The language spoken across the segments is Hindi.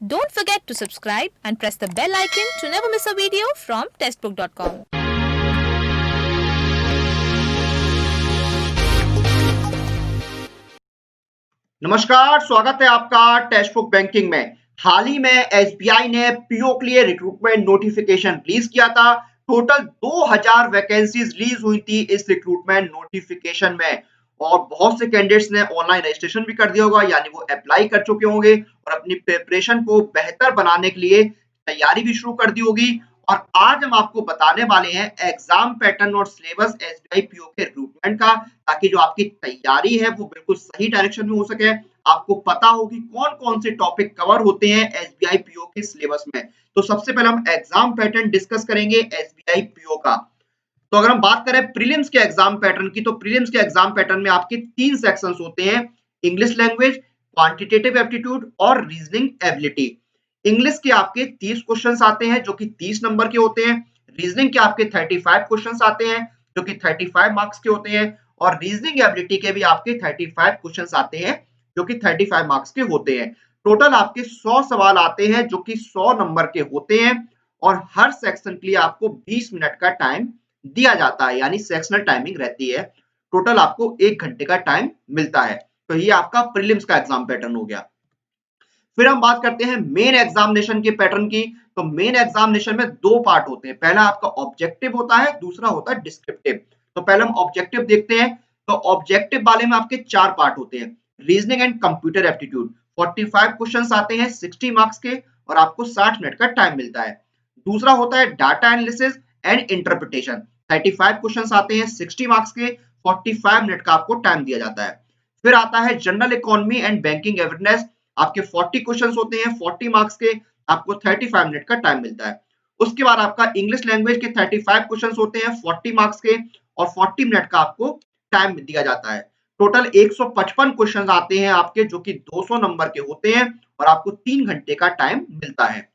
Don't forget to subscribe and press the bell icon to never miss a video from testbook.com. नमस्कार, स्वागत है आपका टेस्ट बुक बैंकिंग में। हाल ही में एसबीआई ने पीओ के लिए रिक्रूटमेंट नोटिफिकेशन रिलीज किया था। टोटल 2000 वैकेंसीज रिलीज हुई थी इस रिक्रूटमेंट नोटिफिकेशन में और बहुत से कैंडिडेट्स ने ऑनलाइन रजिस्ट्रेशन भी कर दिया होगा, यानी वो अप्लाई कर चुके होंगे और अपनी प्रिपरेशन को बेहतर बनाने के लिए तैयारी भी शुरू कर दी होगी। और आज हम आपको बताने वाले हैं एग्जाम पैटर्न और सिलेबस एसबीआई पीओ के रिक्रूटमेंट का, ताकि जो आपकी तैयारी है वो बिल्कुल सही डायरेक्शन में हो सके। आपको पता हो कि कौन कौन से टॉपिक कवर होते हैं एसबीआई पीओ के सिलेबस में। तो सबसे पहले हम एग्जाम पैटर्न डिस्कस करेंगे एसबीआई पीओ का। तो अगर हम बात करें प्रीलिम्स के एग्जाम पैटर्न की, तो प्रीलिम्स के एग्जाम पैटर्न में आपके 3 सेक्शंस होते हैं: इंग्लिश लैंग्वेज, क्वांटिटेटिव एप्टीट्यूड और रीजनिंग एबिलिटी। इंग्लिश के आपके 30 क्वेश्चंस आते हैं जो कि 30 नंबर के होते हैं। रीजनिंग के आपके 35 क्वेश्चंस आते हैं जो कि 35 मार्क्स के होते हैं और रीजनिंग एबिलिटी के भी आपके 35 क्वेश्चंस आते हैं जो कि 35 मार्क्स के होते हैं। टोटल आपके 100 सवाल आते हैं जो कि 100 नंबर के होते हैं और हर सेक्शन के लिए आपको 20 मिनट का टाइम दिया जाता है, यानी सेक्शनल टाइमिंग रहती है। टोटल आपको 1 घंटे का टाइम मिलता है। तो ये आपका प्रीलिम्स का एग्जाम पैटर्न हो गया। फिर हम बात करते हैं मेन एग्जामिनेशन के पैटर्न की। तो मेन एग्जामिनेशन में 2 पार्ट होते हैं। पहला आपका ऑब्जेक्टिव होता है, दूसरा होता है डिस्क्रिप्टिव। तो पहले हम ऑब्जेक्टिव देखते हैं। तो ऑब्जेक्टिव वाले में आपके 4 पार्ट होते हैं। Reasoning and computer aptitude 45 questions आते हैं 60 मार्क्स के और आपको 60 मिनट का टाइम मिलता है। दूसरा होता है data analysis and interpretation, 35 questions आते हैं 60 मार्क्स के, 45 मिनट का आपको टाइम दिया जाता है। फिर आता है general economy and banking awareness, आपके 40 क्वेश्चंस होते हैं 40 मार्क्स के, आपको 35 मिनट का टाइम मिलता है। उसके बाद आपका इंग्लिश लैंग्वेज के 35 क्वेश्चंस होते हैं 40 मार्क्स के और 40 मिनट का आपको टाइम दिया जाता है। टोटल 155 क्वेश्चंस आते हैं आपके जो कि 200 नंबर के होते हैं और आपको 3 घंटे का टाइम मिलता है।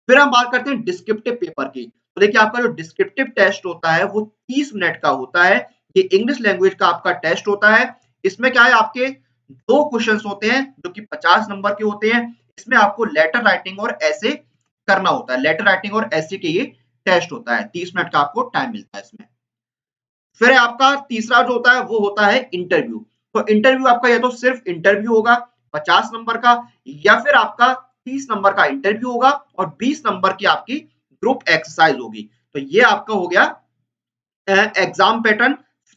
फिर हम बात करते हैं डिस्क्रिप्टिव पेपर की। तो देखिए आपका जो डिस्क्रिप्टिव टेस्ट होता है वो 30 मिनट का होता है। ये इंग्लिश लैंग्वेज का आपका टेस्ट होता है। इसमें क्या है, आपके 2 क्वेश्चंस होते हैं जो कि 50 नंबर के होते हैं। इसमें आपको लेटर राइटिंग और ऐसे करना होता है। लेटर राइटिंग और ऐसे के ये टेस्ट होता है। 30 मिनट का आपको टाइम मिलता है इसमें। फिर आपका तीसरा जो होता है वो होता है इंटरव्यू। तो इंटरव्यू आपका या तो सिर्फ इंटरव्यू होगा 50 नंबर का, या फिर आपका 30 नंबर का इंटरव्यू होगा और 20 नंबर की आपकी ग्रुप एक्सरसाइज होगी। तो ये आपका हो गया एग्जाम पैटर्न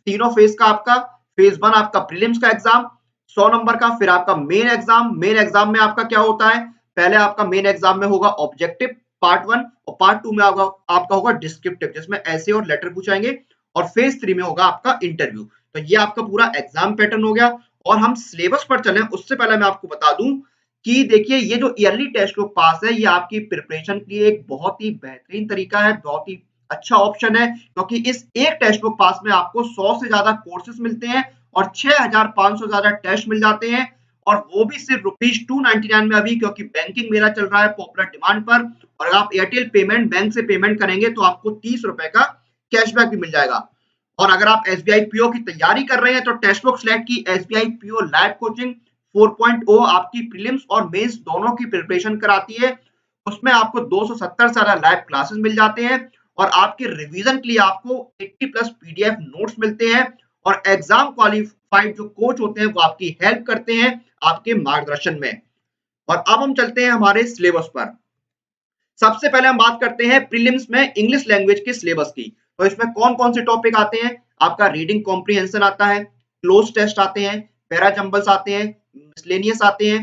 तीनों फेज का। आपका फेज 1 आपका प्रीलिम्स का एग्जाम 100 नंबर का। फिर आपका मेन एग्जाम, मेन एग्जाम में आपका क्या होता है, पहले आपका मेन एग्जाम में होगा ऑब्जेक्टिव पार्ट 1 और पार्ट 2 में आपका होगा डिस्क्रिप्टिव, जिसमें ऐसे और लेटर पूछाएंगे और फेज 3 में होगा आपका इंटरव्यू। तो ये आपका पूरा एग्जाम पैटर्न हो गया। और हम सिलेबस पर चलें उससे पहले मैं आपको बता दूं कि देखिए ये जो ईयरली टेस्ट बुक पास है ये आपकी प्रिपरेशन के लिए एक बहुत ही बेहतरीन तरीका है, बहुत ही अच्छा ऑप्शन है, क्योंकि इस एक टेस्ट बुक पास में आपको 100 से ज्यादा कोर्सेज मिलते हैं और 6500 ज्यादा टेस्ट मिल जाते हैं, और वो भी सिर्फ ₹299 में अभी, क्योंकि बैंकिंग मेला चल रहा है पॉपुलर डिमांड पर। और अगर आप एयरटेल पेमेंट बैंक से पेमेंट करेंगे तो आपको 30 रुपए का कैशबैक भी मिल जाएगा। और अगर आप एसबीआई पीओ की तैयारी कर रहे हैं तो टेक्स्ट बुक सेलेक्ट की एसबीआई पीओ लाइव कोचिंग 4.0 आपकी प्रीलिम्स और मेंस दोनों की प्रिपरेशन कराती है। उसमें आपको 270 से ज्यादा लाइव क्लासेस मिल जाते हैं और आपके रिवीजन के लिए आपको 80 प्लस पीडीएफ नोट्स मिलते हैं और एग्जाम क्वालिफाइड जो कोच होते हैं वो आपकी हेल्प करते हैं आपके मार्गदर्शन में। और अब हम चलते हैं हमारे सिलेबस पर। सबसे पहले हम बात करते हैं प्रीलिम्स में इंग्लिश लैंग्वेज के सिलेबस की। तो इसमें कौन कौन से टॉपिक आते हैं, आपका रीडिंग कॉम्प्रिहेंशन आता है, क्लोज टेस्ट आते हैं, पैरा जंबल्स आते हैं, मिसलेनियस आते हैं,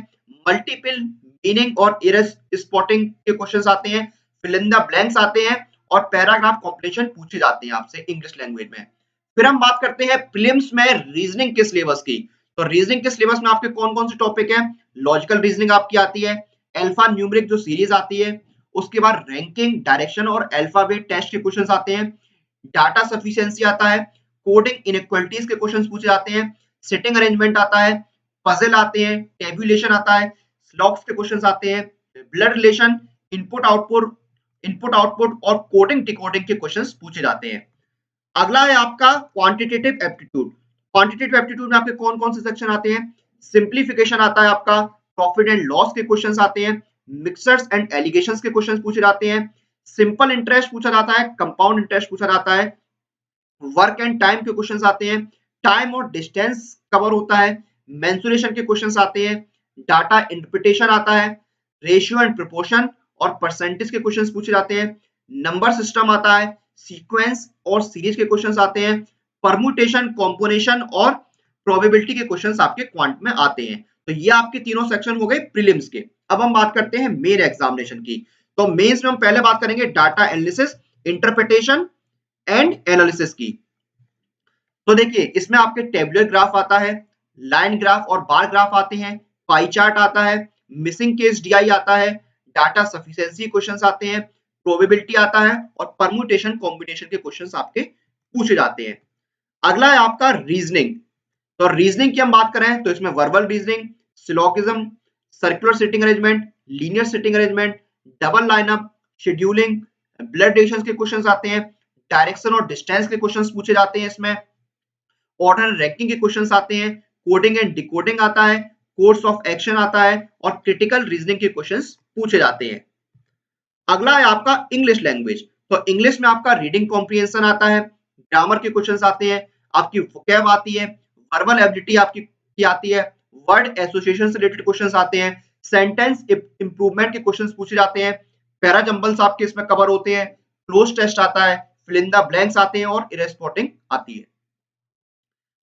मल्टीपल मीनिंग और एरर स्पॉटिंग के क्वेश्चंस आते हैं, फिल इन द ब्लैंक्स आते हैं और पैराग्राफ कंप्लीशन पूछे जाते हैं आपसे इंग्लिश लैंग्वेज में। फिर हम बात करते हैं प्रीलिम्स में रीजनिंग के सिलेबस की। तो रीजनिंग के सिलेबस में आपके कौन कौन से टॉपिक है, लॉजिकल रीजनिंग आपकी आती है, अल्फा न्यूमेरिक जो सीरीज आती है, उसके बाद रैंकिंग, डायरेक्शन और अल्फाबेट टेस्ट के क्वेश्चंस आते हैं, डाटा सफिशिएंसी आता है, कोडिंग इनइक्वालिटीज के क्वेश्चंस पूछे जाते हैं, सिटिंग अरेंजमेंट आता है, पजल आते हैं, टेबुलेशन आता है, स्लॉग्स के क्वेश्चंस आते हैं, ब्लड रिलेशन, इनपुट आउटपुट और कोडिंग डिकोडिंग के क्वेश्चंस पूछे जाते हैं। अगला है आपका क्वांटिटेटिव एप्टीट्यूड। क्वांटिटेटिव एप्टीट्यूड में आपके कौन कौन से सेक्शन आते हैं, सिंप्लीफिकेशन आता है आपका, प्रॉफिट एंड लॉस के क्वेश्चंस आते हैं, मिक्सर्स एंड एलिगेशंस के क्वेश्चंस पूछे जाते हैं, सिंपल इंटरेस्ट पूछा जाता है, कंपाउंड इंटरेस्ट पूछा जाता है, वर्क एंड टाइम के क्वेश्चंस आते हैं, टाइम और डिस्टेंस कवर होता है, मेंसुरेशन के क्वेश्चंस आते हैं, डाटा इंटरप्रिटेशन आता है, रेशियो एंड प्रोपोर्शन और परसेंटेज के क्वेश्चंस पूछे जाते हैं, नंबर सिस्टम आता है, सीक्वेंस और सीरीज के क्वेश्चंस आते हैं, परम्यूटेशन, कॉम्बिनेशन और प्रोबेबिलिटी के क्वेश्चंस आपके क्वांट में आते हैं। तो ये आपके तीनों सेक्शन हो गए प्रीलिम्स के। अब हम बात करते हैं मेन एग्जामिनेशन की। तो मेंस में हम पहले बात करेंगे data analysis, interpretation and analysis की। तो देखिए इसमें आपके टेबुलर ग्राफ आता है, लाइन ग्राफ और बार ग्राफ आते हैं, पाई चार्ट आता है, मिसिंग केस डीआई आता है, डाटा सफिशिएंसी क्वेश्चंस आते हैं, प्रोबेबिलिटी आता है और परम्यूटेशन कॉम्बिनेशन के क्वेश्चंस आपके पूछे जाते हैं। अगला है आपका रीजनिंग। तो रीजनिंग की हम बात करें तो इसमें verbal reasoning, syllogism, circular sitting arrangement, linear sitting arrangement, double lineup, scheduling, blood relations के क्वेश्चंस आते हैं, डायरेक्शन और डिस्टेंस के क्वेश्चंस पूछे जाते हैं इसमें, ऑर्डर रैंकिंग के क्वेश्चंस आते हैं, कोडिंग एंड डिकोडिंग आता है, कोर्स ऑफ एक्शन आता है और क्रिटिकल रीजनिंग के क्वेश्चंस पूछे जाते हैं। अगला है आपका इंग्लिश लैंग्वेज। तो इंग्लिश में आपका रीडिंग कॉम्प्रिहेंशन आता है, ग्रामर के क्वेश्चंस आते हैं, आपकी वोकैब आती है, वर्बल एबिलिटी आपकी की आती है, वर्ड एसोसिएशन से रिलेटेड क्वेश्चंस आते हैं, सेंटेंस इंप्रूवमेंट के क्वेश्चंस पूछे जाते हैं, पैरा जंबल्स आपके इसमें कवर होते हैं, क्लोज टेस्ट आता है, फिल इन द ब्लैंक्स आते हैं और इरेस्पोर्टिंग आती है।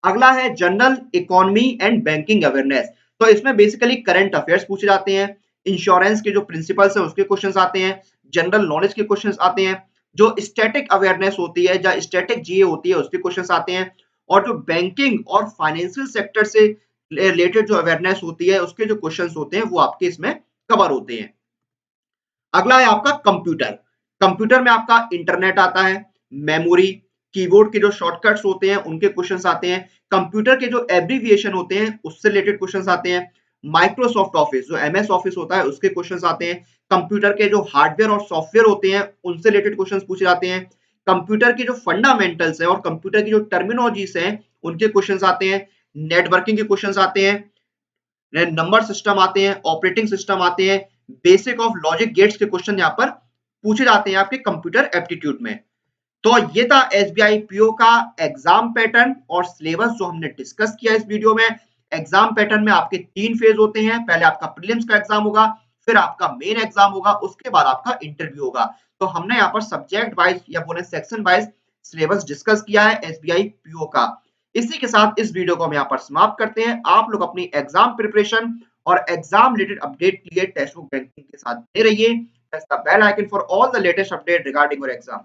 अगला है general economy and banking awareness. तो इसमें बेसिकली करंट अफेयर्स पूछे जाते हैं, इंश्योरेंस के जो प्रिंसिपल्स हैं उसके क्वेश्चंस आते हैं, जनरल नॉलेज के क्वेश्चंस आते हैं, जो स्टैटिक अवेयरनेस होती है या स्टैटिक जीए होती है उसके क्वेश्चंस आते हैं और जो बैंकिंग और फाइनेंशियल सेक्टर से रिलेटेड जो अवेयरनेस होती है उसके जो क्वेश्चंस होते हैं वो आपके इसमें कवर होते हैं। अगला है आपका कंप्यूटर। कंप्यूटर में आपका इंटरनेट आता है, मेमोरी, कीबोर्ड के जो शॉर्टकट्स होते हैं उनके क्वेश्चंस आते हैं, कंप्यूटर के जो एब्रीविएशन होते हैं उससे रिलेटेड क्वेश्चंस आते हैं, माइक्रोसॉफ्ट ऑफिस जो एमएस ऑफिस होता है उसके क्वेश्चंस आते हैं, कंप्यूटर के जो हार्डवेयर और सॉफ्टवेयर होते हैं उनसे रिलेटेड क्वेश्चंस पूछे जाते हैं, कंप्यूटर के जो फंडामेंटल्स हैं और कंप्यूटर की जो टर्मिनोलॉजीज हैं उनके क्वेश्चंस आते हैं, नेटवर्किंग के क्वेश्चंस आते हैं, नंबर सिस्टम आते हैं, ऑपरेटिंग सिस्टम आते हैं, बेसिक ऑफ लॉजिक गेट्स के क्वेश्चन यहाँ पर पूछे जाते हैं आपके कंप्यूटर एप्टीट्यूड में। तो ये था एसबीआई पीओ का एग्जाम पैटर्न और सिलेबस जो हमने डिस्कस किया इस वीडियो में। एग्जाम पैटर्न में आपके 3 फेज होते हैं, पहले आपका प्रीलिम्स का एग्जाम होगा, फिर आपका मेन एग्जाम होगा, उसके बाद आपका इंटरव्यू होगा। तो हमने यहाँ पर सब्जेक्ट वाइज या बोले सेक्शन वाइज सिलेबस डिस्कस किया है एसबीआई पीओ का। इसी के साथ इस वीडियो को हम यहाँ पर समाप्त करते हैं। आप लोग अपनी एग्जाम प्रिपरेशन और एग्जाम रिलेटेड अपडेट के लिए टेक्स्ट बुक बैंकिंग के साथ बने रहिए। Press the bell icon for all the latest update regarding your exam.